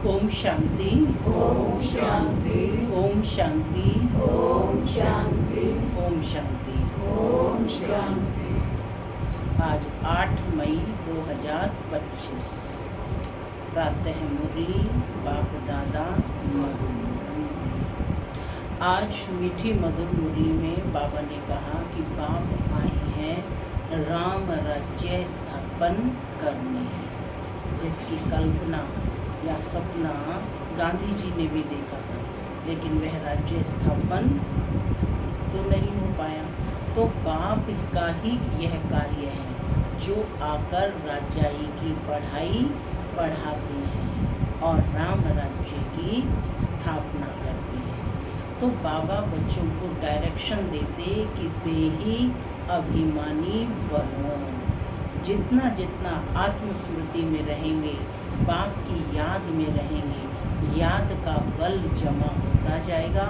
ओम शांति, ओम शांति, ओम शांति, ओम शांति, ओम शांति। ओम शांति। आज 8 मई 2025 प्रातः मुरली बाप दादा मधुर। आज मीठी मधुर मुरली में बाबा ने कहा कि बाप आए हैं राम राज्य स्थापन करने, जिसकी कल्पना या सपना गांधी जी ने भी देखा था, लेकिन वह राज्य स्थापन तो नहीं हो पाया। तो बाप का ही यह कार्य है जो आकर राजाई की पढ़ाई पढ़ाते हैं और राम राज्य की स्थापना करते हैं। तो बाबा बच्चों को डायरेक्शन देते कि देही अभिमानी बनो। जितना जितना आत्मस्मृति में रहेंगे, बाप की याद में रहेंगे, याद का बल जमा होता जाएगा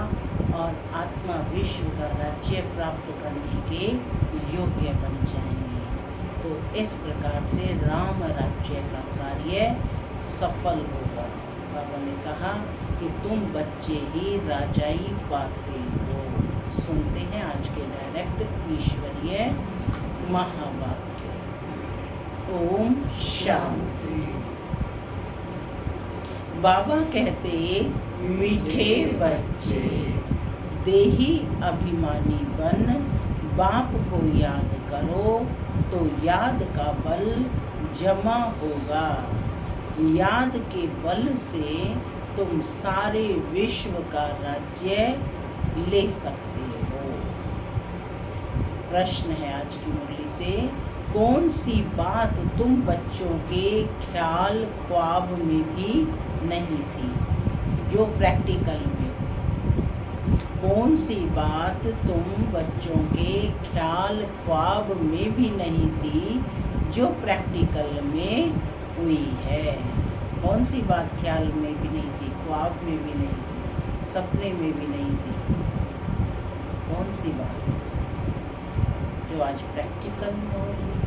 और आत्मा विश्व का राज्य प्राप्त करने के योग्य बन जाएंगे। तो इस प्रकार से राम राज्य का कार्य सफल होगा। बाबा ने कहा कि तुम बच्चे ही राजाई पाते हो। सुनते हैं आज के डायरेक्ट ईश्वरीय महावाक्य। ओम शांति। बाबा कहते मीठे बच्चे देही अभिमानी बन, बाप को याद करो तो याद का बल जमा होगा। याद के बल से तुम सारे विश्व का राज्य ले सकते हो। प्रश्न है आज की मुरली से, कौन सी बात तुम बच्चों के ख्याल ख्वाब में भी नहीं थी जो प्रैक्टिकल में? कौन सी बात तुम बच्चों के ख्याल ख्वाब में भी नहीं थी जो प्रैक्टिकल में हुई है? कौन सी बात ख्याल में भी नहीं थी, ख्वाब में भी नहीं थी, सपने में भी नहीं थी? कौन सी बात जो आज प्रैक्टिकल में हो रही है?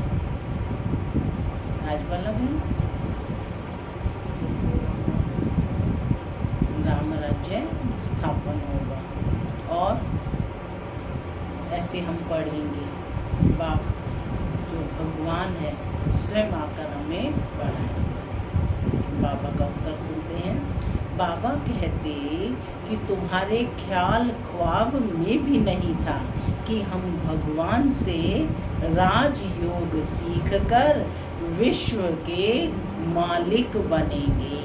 आज बल्लभ है राम राज्य स्थापन होगा। और ऐसे हम पढ़ेंगे, बाप जो भगवान है स्वयं आकर हमें पढ़ाएंगे। बाबा का उत्तर सुनते हैं। बाबा कहते कि तुम्हारे ख्याल ख्वाब में भी नहीं था कि हम भगवान से राजयोग सीखकर विश्व के मालिक बनेंगे,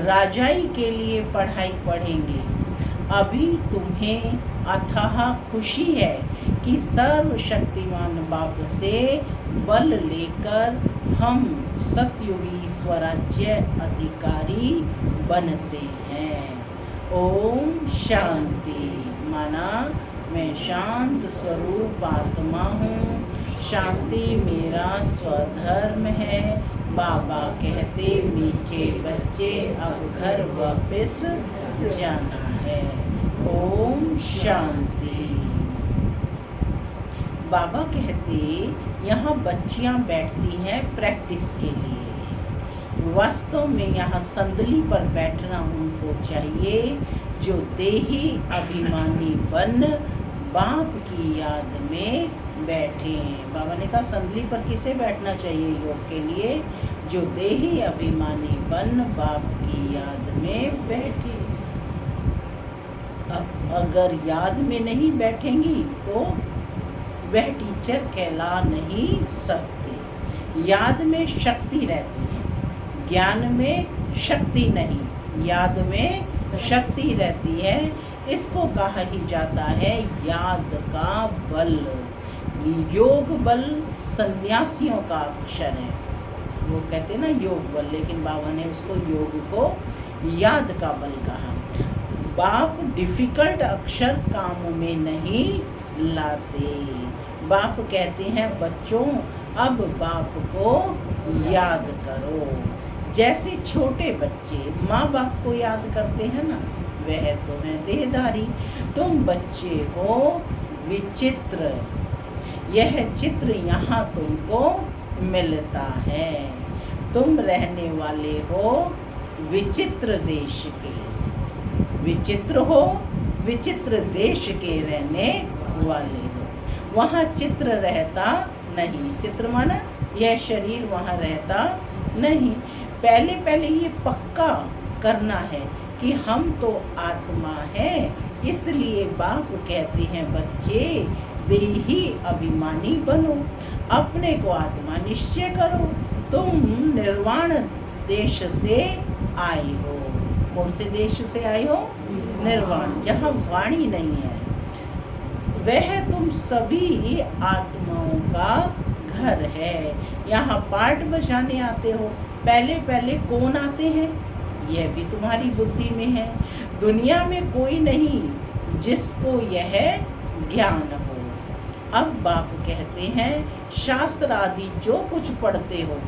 राजाई के लिए पढ़ाई पढ़ेंगे। अभी तुम्हें अथाह खुशी है कि सर्वशक्तिमान बाप से बल लेकर हम सतयुगी स्वराज्य अधिकारी बनते हैं। ओम शांति। माना मैं शांत स्वरूप आत्मा हूँ, शांति मेरा स्वधर्म है। बाबा कहते मीठे बच्चे अब घर वापस जाना है। ओम शांति। बाबा कहते यहाँ बच्चियाँ बैठती हैं प्रैक्टिस के लिए। वास्तव में यहाँ संदली पर बैठना उनको चाहिए जो देही अभिमानी बन बाप की याद में बैठे। बाबा ने कहा संदली पर किसे बैठना चाहिए योग के लिए? जो देही अभिमानी बन बाप की याद में बैठे। अब अगर याद में नहीं बैठेंगी तो वह टीचर कहला नहीं सकते। याद में शक्ति रहती है, ज्ञान में शक्ति नहीं, याद में शक्ति रहती है। इसको कहा ही जाता है याद का बल। योग बल सन्यासियों का अक्षर है, वो कहते ना योग बल, लेकिन बाबा ने उसको योग को याद का बल कहा। बाप डिफिकल्ट अक्षर काम में नहीं लाते। बाप कहते हैं बच्चों अब बाप को याद करो। जैसे छोटे बच्चे माँ बाप को याद करते हैं ना, वह तो है देहधारी। तुम बच्चे हो विचित्र, यह चित्र यहाँ तुमको मिलता है। तुम रहने वाले हो विचित्र देश के, विचित्र हो, विचित्र देश के रहने वाले हो। वहाँ चित्र रहता नहीं, चित्र माना यह शरीर वहाँ रहता नहीं। पहले पहले ये पक्का करना है कि हम तो आत्मा है, इसलिए बाप कहते हैं बच्चे देही अभिमानी बनो, अपने को आत्मा निश्चय करो। तुम निर्वाण देश से आए हो। कौन से देश से आए हो? निर्वाण, जहाँ वाणी नहीं है। वह तुम सभी आत्माओं का घर है। यहाँ पाठ बजाने आते हो। पहले पहले कौन आते हैं? यह भी तुम्हारी बुद्धि में है। दुनिया में कोई नहीं जिसको यह ज्ञान हो। अब बाप कहते हैं शास्त्र आदि जो कुछ पढ़ते हो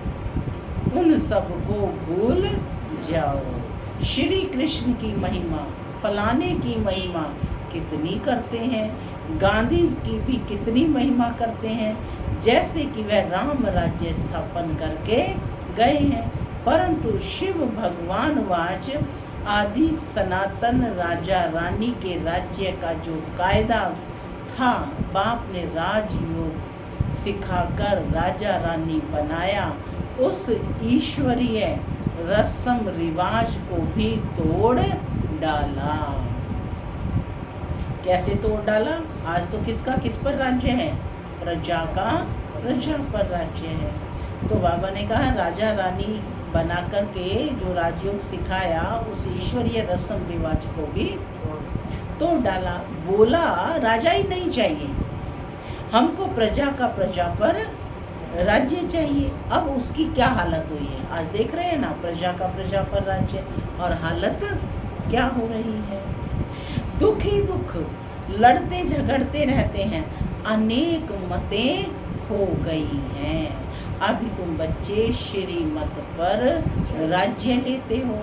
उन सब को भूल जाओ। श्री कृष्ण की महिमा, फलाने की महिमा कितनी करते हैं, गांधी की भी कितनी महिमा करते हैं, जैसे कि वह राम राज्य स्थापन करके गए हैं। परंतु शिव भगवान वाच आदि सनातन राजा रानी के राज्य का जो कायदा था, बाप ने राजयोग सिखाकर राजा रानी बनाया। उस ईश्वरीय रस्म रिवाज को भी तोड़ डाला। कैसे तोड़ डाला? आज तो किसका किस पर राज्य है? प्रजा का प्रजा पर राज्य है। तो बाबा ने कहा राजा रानी बना करके जो राजयोग सिखाया उस ईश्वरीय रस्म रिवाज को भी तोड़ डाला। बोला राजा ही नहीं चाहिए, हमको प्रजा का प्रजा पर राज्य चाहिए। अब उसकी क्या हालत हुई है? आज देख रहे हैं ना, प्रजा का प्रजा पर राज्य, और हालत क्या हो रही है? दुख ही दुख, लड़ते झगड़ते रहते हैं, अनेक मतें हो गई हैं। अभी तुम बच्चे श्रीमत पर राज्य लेते हो,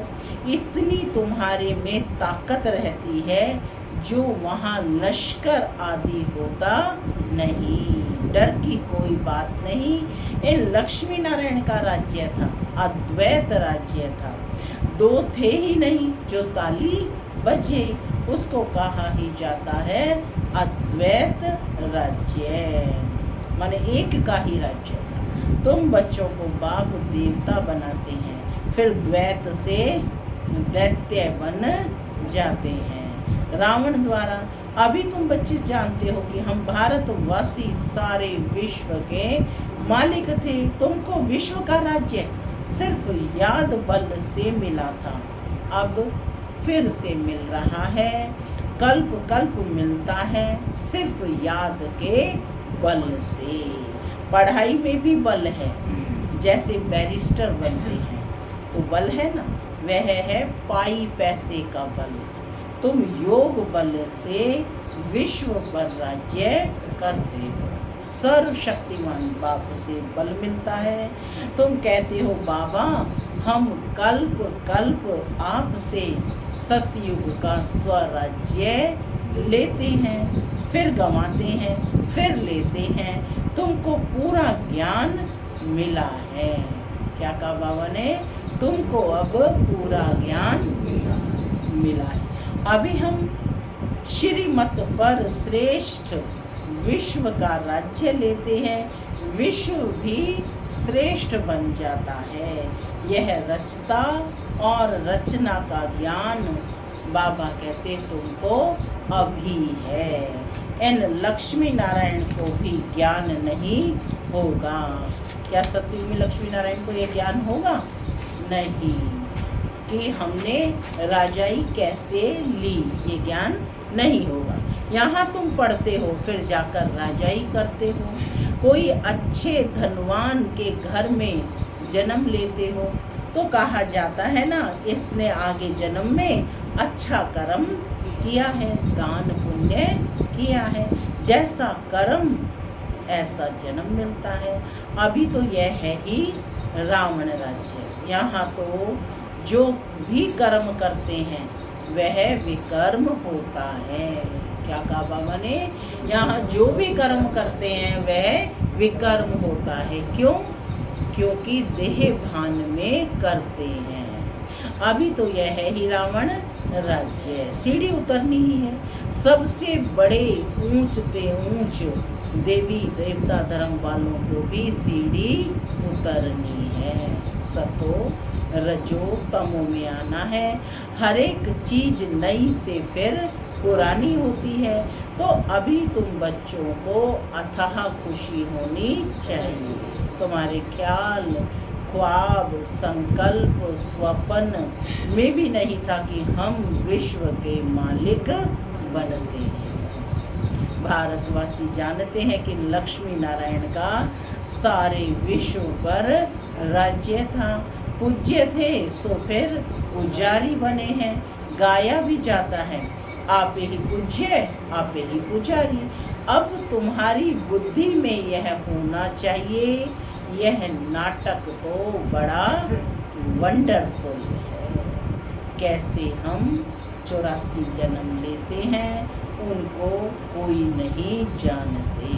इतनी तुम्हारे में ताकत रहती है जो वहाँ लश्कर आदि होता नहीं। डर की कोई बात नहीं। ये लक्ष्मी नारायण का राज्य था, अद्वैत राज्य था। दो थे ही नहीं, जो ताली बजे उसको कहा ही जाता है अद्वैत राज्य, माने एक का ही राज्य था। तुम बच्चों को बाप देवता बनाते हैं, फिर द्वैत से दैत्य बन जाते हैं रावण द्वारा। अभी तुम बच्चे जानते हो कि हम भारतवासी सारे विश्व के मालिक थे। तुमको विश्व का राज्य सिर्फ याद बल से मिला था, अब फिर से मिल रहा है। कल्प कल्प मिलता है सिर्फ याद के बल से। पढ़ाई में भी बल है, जैसे बैरिस्टर बनते हैं तो बल है ना, वह है पाई पैसे का बल। तुम योग बल से विश्व पर राज्य करते हो। सर्वशक्तिमान बाप से बल मिलता है। तुम कहते हो बाबा हम कल्प कल्प आपसे सतयुग का स्वराज्य लेते हैं, फिर गंवाते हैं, फिर लेते हैं। तुमको पूरा ज्ञान मिला है। क्या कहा बाबा ने? तुमको अब पूरा ज्ञान मिला है। अभी हम श्रीमत पर श्रेष्ठ विश्व का राज्य लेते हैं, विश्व भी श्रेष्ठ बन जाता है। यह रचता और रचना का ज्ञान बाबा कहते तुमको अभी है। इन लक्ष्मी नारायण को भी ज्ञान नहीं होगा। क्या सतयुग में लक्ष्मी नारायण को यह ज्ञान होगा? नहीं, कि हमने राजाई कैसे ली, ये ज्ञान नहीं होगा। यहाँ तुम पढ़ते हो, फिर जाकर राजाई करते हो। कोई अच्छे धनवान के घर में जन्म लेते हो तो कहा जाता है ना, इसने आगे जन्म में अच्छा कर्म किया है, दान पुण्य किया है, जैसा कर्म ऐसा जन्म मिलता है। अभी तो यह है ही रावण राज्य। यहाँ तो जो भी कर्म करते हैं वह विकर्म होता है। क्या कहा बाबा ने? यहाँ जो भी कर्म करते हैं वह विकर्म होता है। क्यों? क्योंकि देह भान में करते हैं। अभी तो यह है ही रावण राज्य, सीढ़ी उतरनी ही है। सबसे बड़े ऊंचते ऊंच देवी देवता धर्म वालों को भी सीढ़ी उतरनी है। सतो रजो तमो में आना है। हर एक चीज नई से फिर पुरानी होती है। तो अभी तुम बच्चों को अथाह खुशी होनी चाहिए। तुम्हारे ख्याल, ख्वाब, संकल्प, स्वप्न में भी नहीं था कि हम विश्व के मालिक बनते हैं। भारतवासी जानते हैं कि लक्ष्मी नारायण का सारे विश्व पर राज्य था। पूज्य थे सो फिर पुजारी बने हैं। गाया भी जाता है, आप ही पूज्य आप ही पुजारी। अब तुम्हारी बुद्धि में यह होना चाहिए, यह नाटक तो बड़ा वंडरफुल है। कैसे हम 84 जन्म लेते हैं उनको कोई नहीं जानते।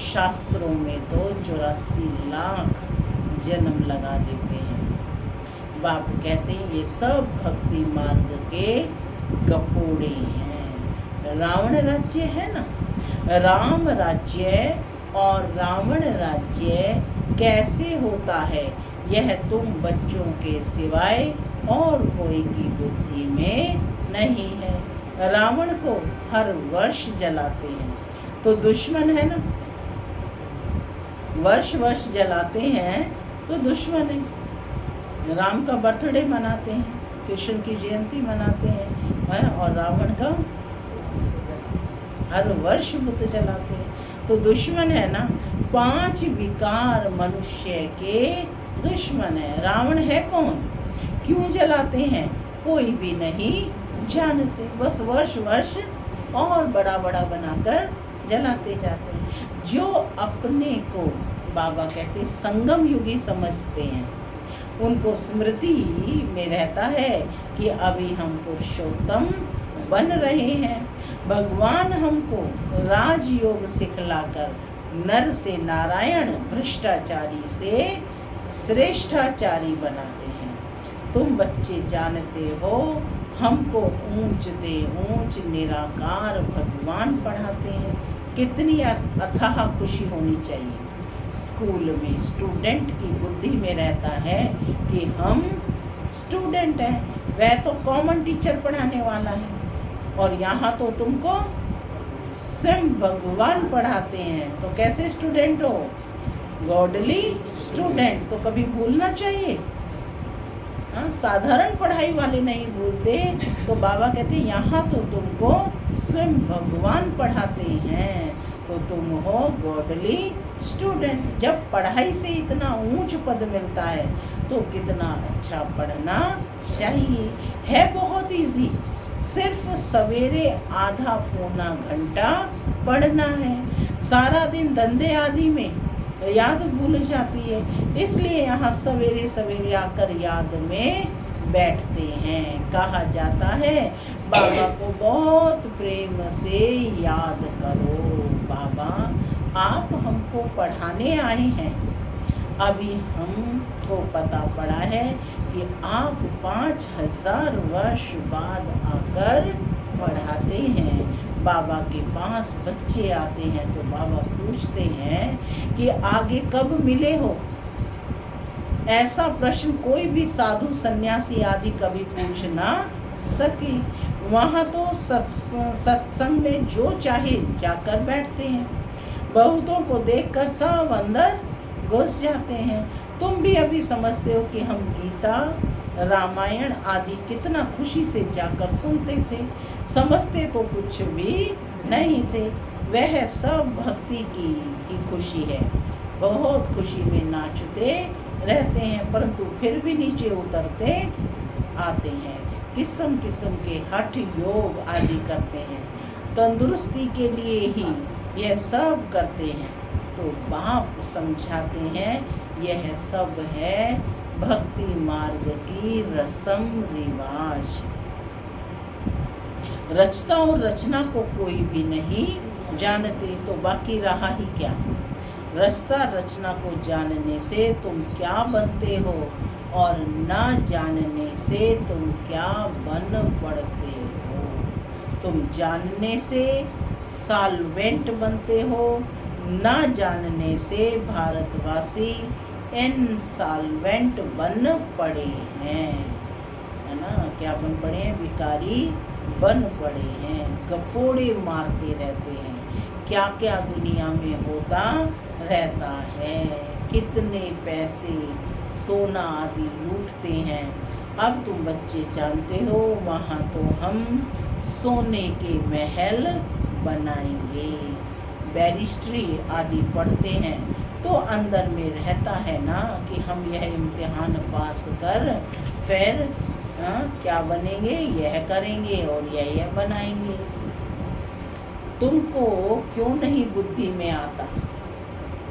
शास्त्रों में तो 84 लाख जन्म लगा देते हैं। बाप कहते हैं ये सब भक्ति मार्ग के गपोड़े हैं। रावण राज्य है ना, राम राज्य और रावण राज्य कैसे होता है यह तुम बच्चों के सिवाय और कोई की बुद्धि में नहीं है। रावण को हर वर्ष जलाते हैं तो दुश्मन है ना, वर्ष वर्ष जलाते हैं तो दुश्मन है। राम का बर्थडे मनाते हैं, कृष्ण की जयंती मनाते हैं और रावण का हर वर्ष बुत जलाते हैं तो दुश्मन है ना। 5 विकार मनुष्य के दुश्मन है। रावण है कौन, क्यों जलाते हैं, कोई भी नहीं जानते। बस वर्ष वर्ष और बड़ा बड़ा बनाकर जलाते जाते हैं। जो अपने को बाबा कहते संगम युगी समझते हैं उनको स्मृति में रहता है कि अभी हम पुरुषोत्तम बन रहे हैं। भगवान हमको राजयोग सिखलाकर नर से नारायण, भ्रष्टाचारी से श्रेष्ठाचारी बनाते हैं। तुम बच्चे जानते हो हमको ऊंच दे ऊंच निराकार भगवान पढ़ाते हैं। कितनी अथाह खुशी होनी चाहिए। स्कूल में स्टूडेंट की बुद्धि में रहता है कि हम स्टूडेंट हैं, वह तो कॉमन टीचर पढ़ाने वाला है और यहाँ तो तुमको स्वयं भगवान पढ़ाते हैं। तो कैसे स्टूडेंट हो, गॉडली स्टूडेंट। तो कभी भूलना चाहिए, हाँ, साधारण पढ़ाई वाले नहीं भूलते। तो बाबा कहते हैं यहाँ तो तुमको स्वयं भगवान पढ़ाते हैं तो तुम हो गॉडली स्टूडेंट। जब पढ़ाई से इतना ऊंच पद मिलता है तो कितना अच्छा पढ़ना चाहिए। है बहुत इजी, सिर्फ सवेरे आधा पौना घंटा पढ़ना है। सारा दिन धंधे आदि में याद भूल जाती है, इसलिए यहाँ सवेरे सवेरे आकर याद में बैठते हैं। कहा जाता है बाबा को बहुत प्रेम से याद करो। बाबा आप हमको पढ़ाने आए हैं। अभी हमको पता पड़ा है कि आप 5000 वर्ष बाद आकर पढ़ाते हैं। बाबा के पास बच्चे आते हैं तो बाबा पूछते हैं कि आगे कब मिले हो। ऐसा प्रश्न कोई भी साधु सन्यासी आदि कभी पूछ ना सके। वहाँ तो सत्संग में जो चाहे जाकर बैठते हैं। बहुतों को देखकर सब अंदर घुस जाते हैं। तुम भी अभी समझते हो कि हम गीता, रामायण आदि कितना खुशी से जाकर सुनते थे। समझते तो कुछ भी नहीं थे। वह सब भक्ति की ही खुशी है। बहुत खुशी में नाचते रहते हैं परंतु फिर भी नीचे उतरते आते हैं। किस्म किस्म के हठ योग आदि करते हैं। तंदुरुस्ती के लिए ही यह सब करते हैं। तो बाप समझाते हैं यह सब है भक्ति मार्ग की रस्म रिवाज। रचता और रचना को कोई भी नहीं जानते तो बाकी रहा ही क्या। रचता रचना को जानने से तुम क्या बनते हो और ना जानने से तुम क्या बन पड़ते हो। तुम जानने से सॉल्वेंट बनते हो, ना जानने से भारतवासी इनसॉल्वेंट बन पड़े हैं, है ना। क्या बन पड़े हैं? भिखारी बन पड़े हैं, गपोड़े मारते रहते हैं। क्या क्या दुनिया में होता रहता है, कितने पैसे सोना आदि लूटते हैं। अब तुम बच्चे जानते हो वहाँ तो हम सोने के महल बनाएंगे। बैरिस्ट्री आदि पढ़ते हैं तो अंदर में रहता है ना कि हम यह इम्तिहान पास कर फिर क्या बनेंगे, यह करेंगे और यह बनाएंगे। तुमको क्यों नहीं बुद्धि में आता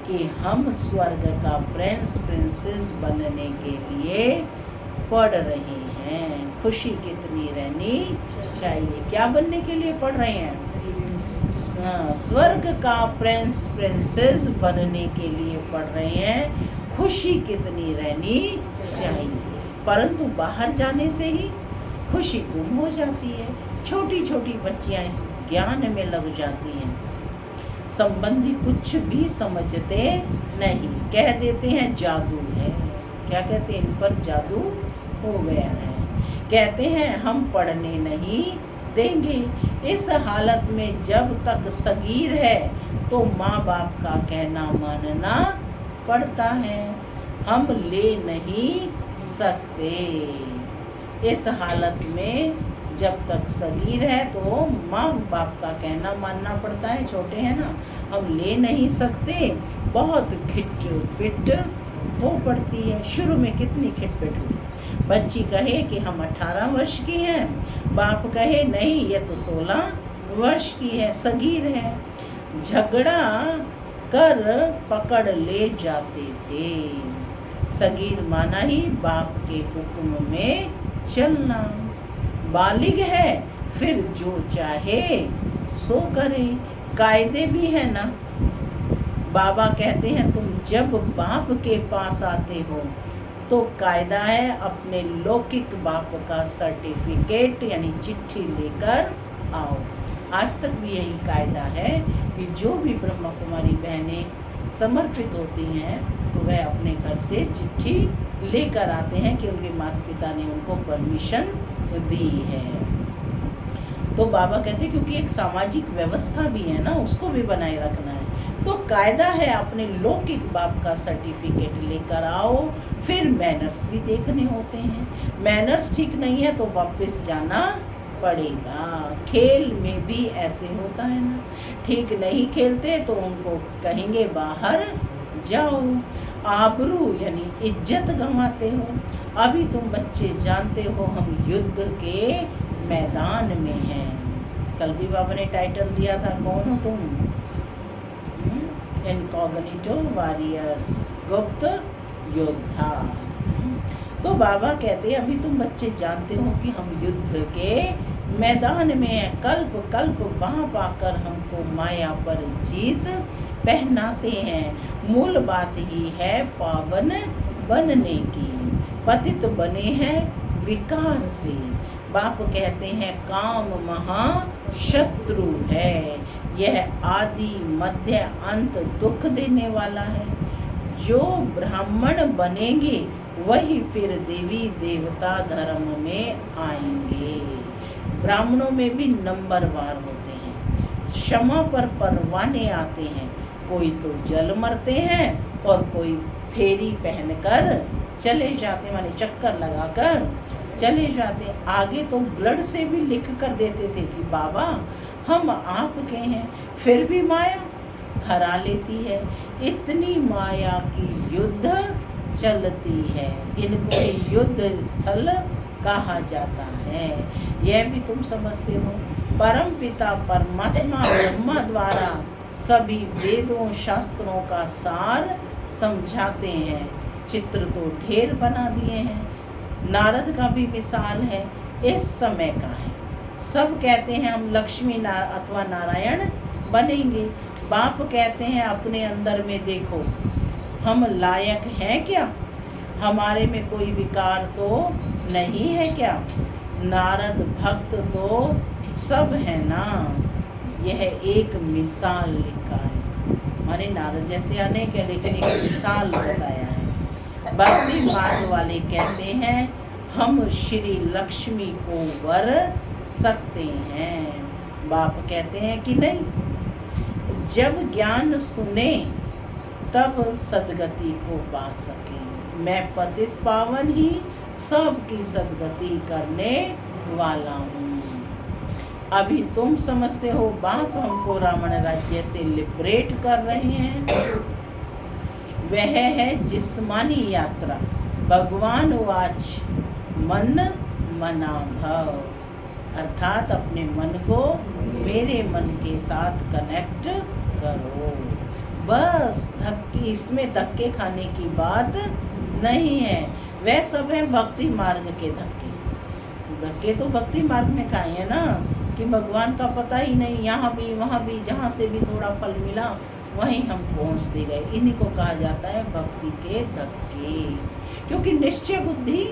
कि हम स्वर्ग का प्रिंस प्रिंसेस बनने के लिए पढ़ रहे हैं। खुशी कितनी रहनी चाहिए। क्या बनने के लिए पढ़ रहे हैं? स्वर्ग का प्रिंस प्रिंसेस बनने के लिए पढ़ रहे हैं। खुशी कितनी रहनी चाहिए। परंतु बाहर जाने से ही खुशी गुम हो जाती है। छोटी छोटी बच्चियां इस ज्ञान में लग जाती हैं। संबंधी कुछ भी समझते नहीं, कह देते हैं जादू है। क्या कहते हैं? इन पर जादू हो गया है। कहते हैं हम पढ़ने नहीं देंगे। इस हालत में जब तक सगीर है तो माँ बाप का कहना मानना पड़ता है। हम ले नहीं सकते। इस हालत में जब तक सगीर है तो माँ बाप का कहना मानना पड़ता है। छोटे हैं ना, हम ले नहीं सकते। बहुत खिटपिट हो पड़ती है। शुरू में कितनी खिटपिट हुई। बच्ची कहे कि हम 18 वर्ष की हैं, बाप कहे नहीं ये तो 16 वर्ष की है, सगीर है। झगड़ा कर पकड़ ले जाते थे। सगीर माना ही बाप के हुक्म में चलना। बालिग है फिर जो चाहे सो करे। कायदे भी है ना। बाबा कहते हैं तुम जब बाप के पास आते हो तो कायदा है अपने लौकिक बाप का सर्टिफिकेट यानी चिट्ठी लेकर आओ। आज तक भी यही कायदा है कि जो भी ब्रह्मा कुमारी बहनें समर्पित होती हैं तो वह अपने घर से चिट्ठी लेकर आते हैं कि उनके माता पिता ने उनको परमिशन दी है। तो बाबा कहते हैं क्योंकि एक सामाजिक व्यवस्था भी है ना, उसको भी बनाए रखना है। तो कायदा है अपने लौकिक बाप का सर्टिफिकेट लेकर आओ। फिर मैनर्स भी देखने होते हैं। मैनर्स ठीक नहीं है तो वापस जाना पड़ेगा। खेल में भी ऐसे होता है ना, ठीक नहीं खेलते तो उनको कहेंगे बाहर जाओ। आबरू यानी इज्जत गंवाते हो। अभी तुम बच्चे जानते हो हम युद्ध के मैदान में हैं। कल भी बाबा ने टाइटल दिया था, कौन हो तुम? इनकॉग्निटो वॉरियर्स, गुप्त योद्धा। तो बाबा कहते हैं अभी तुम बच्चे जानते हो कि हम युद्ध के मैदान में हैं। कल्प कल्प वहाँ पाकर हमको माया पर जीत पहनाते हैं। मूल बात ही है पावन बनने की। पतित बने हैं विकार से। बाप कहते हैं काम महा शत्रु है। यह आदि मध्य अंत दुख देने वाला है। जो ब्राह्मण बनेंगे वही फिर देवी देवता धर्म में आएंगे। ब्राह्मणों में भी नंबरवार होते हैं। क्षमा पर परवाने आते हैं। कोई तो जल मरते हैं और कोई फेरी पहनकर चले जाते, माने चक्कर लगाकर चले जाते। आगे तो ब्लड से भी लिख कर देते थे कि बाबा हम आपके हैं। फिर भी माया हरा लेती है। इतनी माया की युद्ध चलती है। इनको युद्ध स्थल कहा जाता है। यह भी तुम समझते हो। परम पिता परमात्मा ब्रह्मा द्वारा सभी वेदों शास्त्रों का सार समझाते हैं। चित्र तो ढेर बना दिए हैं। नारद का भी मिसाल है, इस समय का है। सब कहते हैं हम लक्ष्मी अथवा नारायण बनेंगे। बाप कहते हैं अपने अंदर में देखो, हम लायक हैं क्या? हमारे में कोई विकार तो नहीं है क्या? नारद भक्त तो सब है ना, यह एक मिसाल लिखा है। माने नारद जैसे अनेक है, लेकिन एक मिसाल बताया है। भक्ति मार्ग वाले कहते हैं हम श्री लक्ष्मी को वर सकते हैं। बाप कहते हैं कि नहीं, जब ज्ञान सुने तब सदगति को पा सके। मैं पतित पावन ही सबकी सदगति करने वाला हूँ। अभी तुम समझते हो बाप हमको रावण राज्य से लिबरेट कर रहे हैं, वह है जिस्मानी यात्रा। भगवान वाच मन मना भव, अर्थात अपने मन को मेरे मन के साथ कनेक्ट करो। बस धक्के, इसमें धक्के खाने की बात नहीं है। वह सब है भक्ति मार्ग के धक्के। धक्के तो भक्ति मार्ग में खाए हैं ना, कि भगवान का पता ही नहीं, यहाँ भी वहाँ भी, जहाँ से भी थोड़ा फल मिला वहीं हम पहुँचते गए। इन्हीं को कहा जाता है भक्ति के धक्के, क्योंकि निश्चय बुद्धि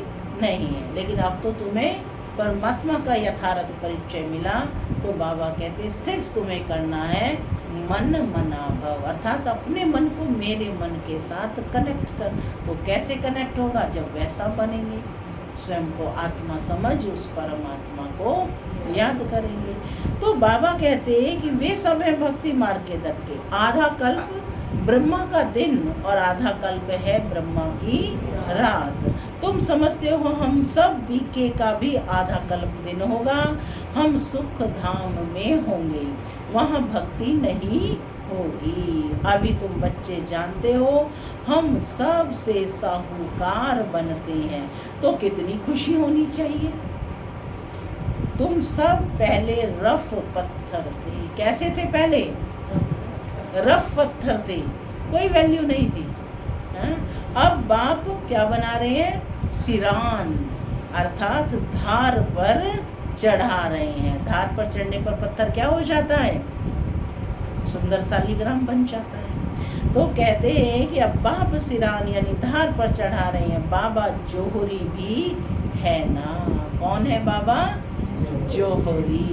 नहीं है। लेकिन अब तो तुम्हें परमात्मा का यथार्थ परिचय मिला, तो बाबा कहते सिर्फ तुम्हें करना है मन मना भव, अर्थात अपने मन को मेरे मन के साथ कनेक्ट कर। तो कैसे कनेक्ट होगा? जब वैसा बनेंगे, स्वयं को आत्मा समझ उस परमात्मा को याद करेंगे। तो बाबा कहते हैं कि वे सब है भक्ति मार्ग के धक्के। आधा कल्प ब्रह्मा का दिन और आधा कल्प है ब्रह्मा की रात। तुम समझते हो हम सब बीके का भी आधा कल्प दिन होगा, हम सुख धाम में होंगे, वहाँ भक्ति नहीं होगी। अभी तुम बच्चे जानते हो हम सब से साहूकार बनते हैं, तो कितनी खुशी होनी चाहिए। तुम सब पहले रफ पत्थर थे। कैसे थे पहले? रफ पत्थर थे, कोई वैल्यू नहीं थी। अब बाप क्या बना रहे हैं? सिरान, अर्थात धार पर चढ़ा रहे हैं। धार पर चढ़ने पर पत्थर क्या हो जाता है? सुंदर शालिग्राम बन जाता है। तो कहते हैं कि अब बाप सिरान यानी धार पर चढ़ा रहे हैं। बाबा जोहरी भी है ना। कौन है बाबा? जोहरी।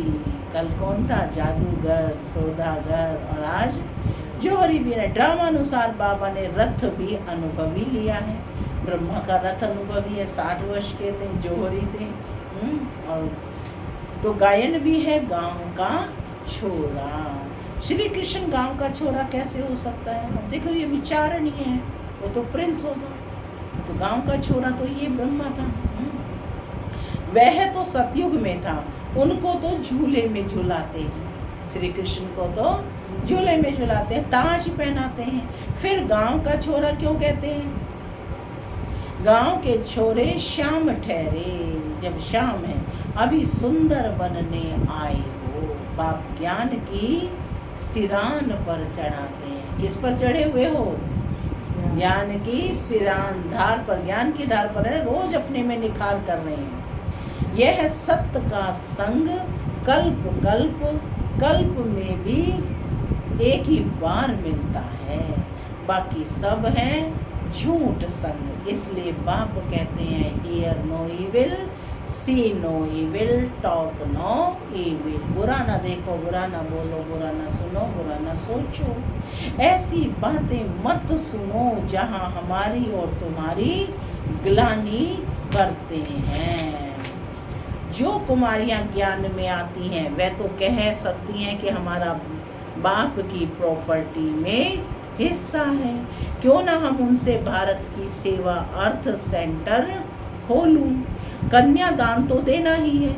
कल कौन था? जादूगर, सौदागर, और आज जोहरी भी है। ड्रामानुसार बाबा ने रथ भी अनुभवी लिया है। ब्रह्मा का रथ अनुभवी है, 60 वर्ष के थे, जोहरी थे। और तो गायन भी है गांव का छोरा। श्री कृष्ण गांव का छोरा कैसे हो सकता है? अब देखो ये विचारणीय है, वो तो प्रिंस होगा, तो गांव का छोरा तो ये ब्रह्मा था। वह तो सतयुग में था, उनको तो झूले में झुलाते हैं। श्री कृष्ण को तो झूले में झुलाते हैं, ताज पहनाते हैं। फिर गांव का छोरा क्यों कहते हैं? गांव के छोरे श्याम ठहरे, जब शाम है, अभी सुंदर बनने आए हो। बाप ज्ञान की सिरान पर चढ़ाते हैं। किस पर चढ़े हुए हो? ज्ञान की सिरान, धार पर, ज्ञान की धार पर है, रोज अपने में निखार कर रहे हैं। यह सत्य का संग कल्प कल्प कल्प में भी एक ही बार मिलता है, बाकी सब है झूठ संग। इसलिए बाप कहते हैं hear no evil, see no evil, talk no evil. बुरा ना देखो, बुरा ना बोलो, बुरा ना सुनो, बुरा ना सोचो। ऐसी बातें मत सुनो जहां हमारी और तुम्हारी ग्लानि करते हैं। जो कुमारियां ज्ञान में आती हैं वह तो कह सकती हैं कि हमारा बाप की प्रॉपर्टी में हिस्सा है, क्यों ना हम उनसे भारत की सेवा अर्थ सेंटर खोलूं। कन्यादान तो देना ही है,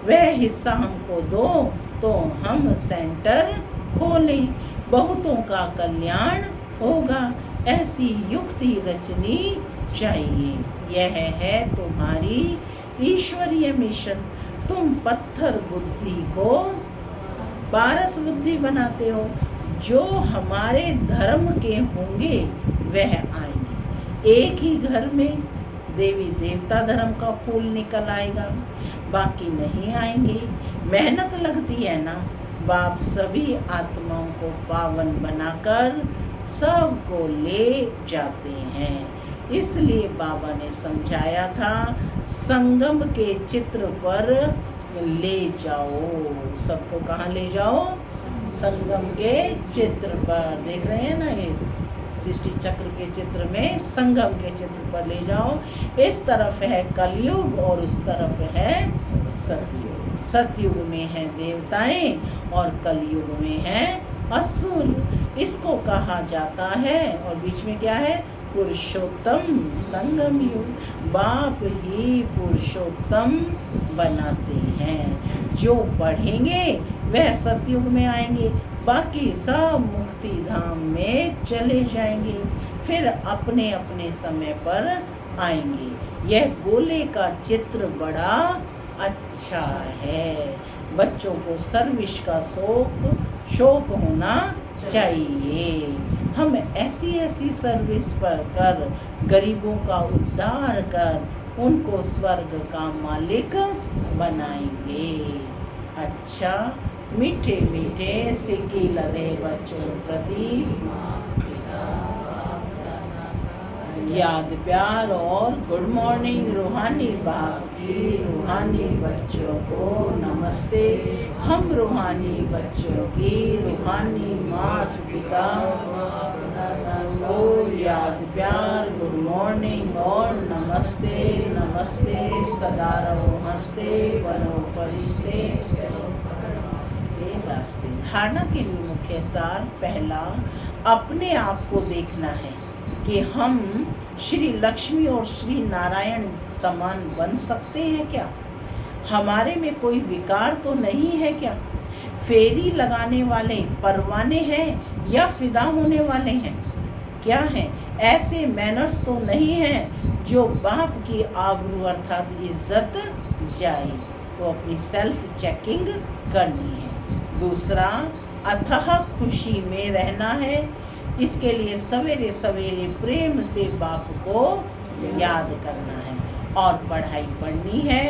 वह हिस्सा हमको दो तो हम सेंटर खोलें, बहुतों का कल्याण होगा। ऐसी युक्ति रचनी चाहिए। यह है तुम्हारी ईश्वरीय मिशन। तुम पत्थर बुद्धि को पारस बुद्धि बनाते हो। जो हमारे धर्म के होंगे वह आएंगे। एक ही घर में देवी देवता धर्म का फूल निकल आएगा, बाकी नहीं आएंगे। मेहनत लगती है ना, बाप सभी आत्माओं को पावन बनाकर सबको ले जाते हैं। इसलिए बाबा ने समझाया था, संगम के चित्र पर ले जाओ। सबको कहाँ ले जाओ? संगम के चित्र पर। देख रहे हैं ना, ये सृष्टि चक्र के चित्र में संगम के चित्र पर ले जाओ। इस तरफ है कलयुग और उस तरफ है सतयुग। सतयुग में है देवताएं और कलयुग में है असुर। इसको कहा जाता है, और बीच में क्या है? पुरुषोत्तम संगम युग। बाप ही पुरुषोत्तम बनाते हैं। जो बढ़ेंगे वह सतयुग में आएंगे, बाकी सब मुक्ति धाम में चले जाएंगे, फिर अपने अपने समय पर आएंगे। यह गोले का चित्र बड़ा अच्छा है। बच्चों को सर्विस का शौक होना चाहिए। हम ऐसी ऐसी सर्विस पर कर गरीबों का उद्धार कर उनको स्वर्ग का मालिक बनाएंगे। अच्छा, मीठे मीठे सिक्की लदे बच्चों प्रति याद प्यार और गुड मॉर्निंग। रूहानी बाप की रूहानी बच्चों को नमस्ते। हम रूहानी बच्चों की रूहानी माता पिता को याद प्यार, गुड मॉर्निंग और नमस्ते। नमस्ते, सदा रहो हंसते, बनो फरिश्ते, रास्ते। धारणा के लिए मुख्य सार पहला, अपने आप को देखना है कि हम श्री लक्ष्मी और श्री नारायण समान बन सकते हैं क्या? हमारे में कोई विकार तो नहीं है क्या? फेरी लगाने वाले परवाने हैं या फिदा होने वाले हैं? क्या हैं? ऐसे मैनर्स तो नहीं हैं जो बाप की आबरू अर्थात इज्जत जाए। तो अपनी सेल्फ चेकिंग करनी है। दूसरा, अथाह खुशी में रहना है। इसके लिए सवेरे सवेरे प्रेम से बाप को याद करना है और पढ़ाई पढ़नी है।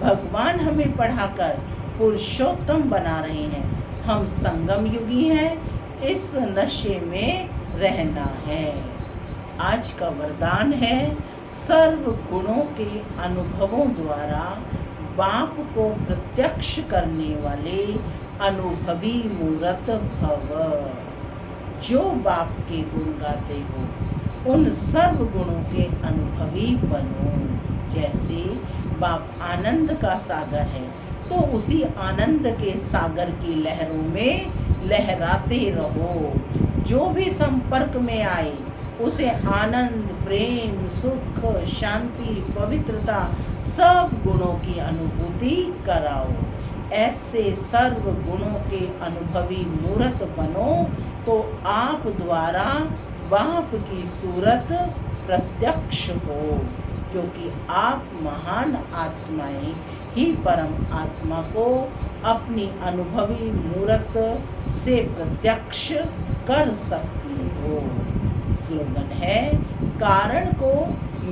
भगवान हमें पढ़ाकर पुरुषोत्तम बना रहे हैं। हम संगम युगी हैं, इस नशे में रहना है। आज का वरदान है, सर्व गुणों के अनुभवों द्वारा बाप को प्रत्यक्ष करने वाले अनुभवी मूर्त भव। जो बाप के गुण गाते हो उन सर्व गुणों के अनुभवी बनो। जैसे बाप आनंद का सागर है तो उसी आनंद के सागर की लहरों में लहराते रहो। जो भी संपर्क में आए उसे आनंद, प्रेम, सुख, शांति, पवित्रता सब गुणों की अनुभूति कराओ। ऐसे सर्व गुणों के अनुभवी मूर्त बनो तो आप द्वारा बाप की सूरत प्रत्यक्ष हो, क्योंकि आप महान आत्माएं ही परम आत्मा को अपनी अनुभवी मूर्त से प्रत्यक्ष कर सकती हो। स्लोगन है, कारण को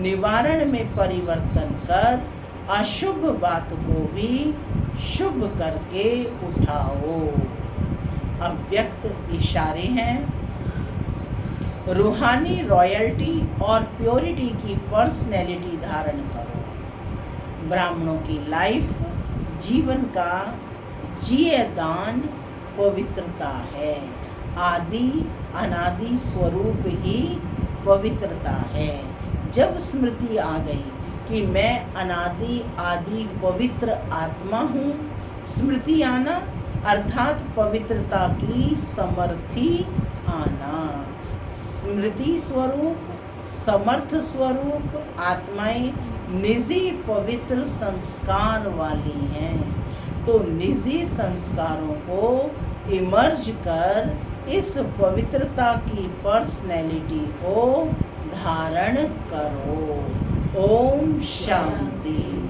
निवारण में परिवर्तन कर अशुभ बात को भी शुभ करके उठाओ। अव्यक्त इशारे हैं। रूहानी रॉयल्टी और प्योरिटी की पर्सनैलिटी धारण करो। ब्राह्मणों की लाइफ जीवन का जिये दान पवित्रता है। आदि अनादि स्वरूप ही पवित्रता है। जब स्मृति आ गई कि मैं अनादि आदि पवित्र आत्मा हूँ, स्मृति आना अर्थात पवित्रता की समर्थी आना। स्मृति स्वरूप, समर्थ स्वरूप आत्माएं निजी पवित्र संस्कार वाली हैं। तो निजी संस्कारों को इमर्ज कर इस पवित्रता की पर्सनैलिटी को धारण करो। ओम शांति।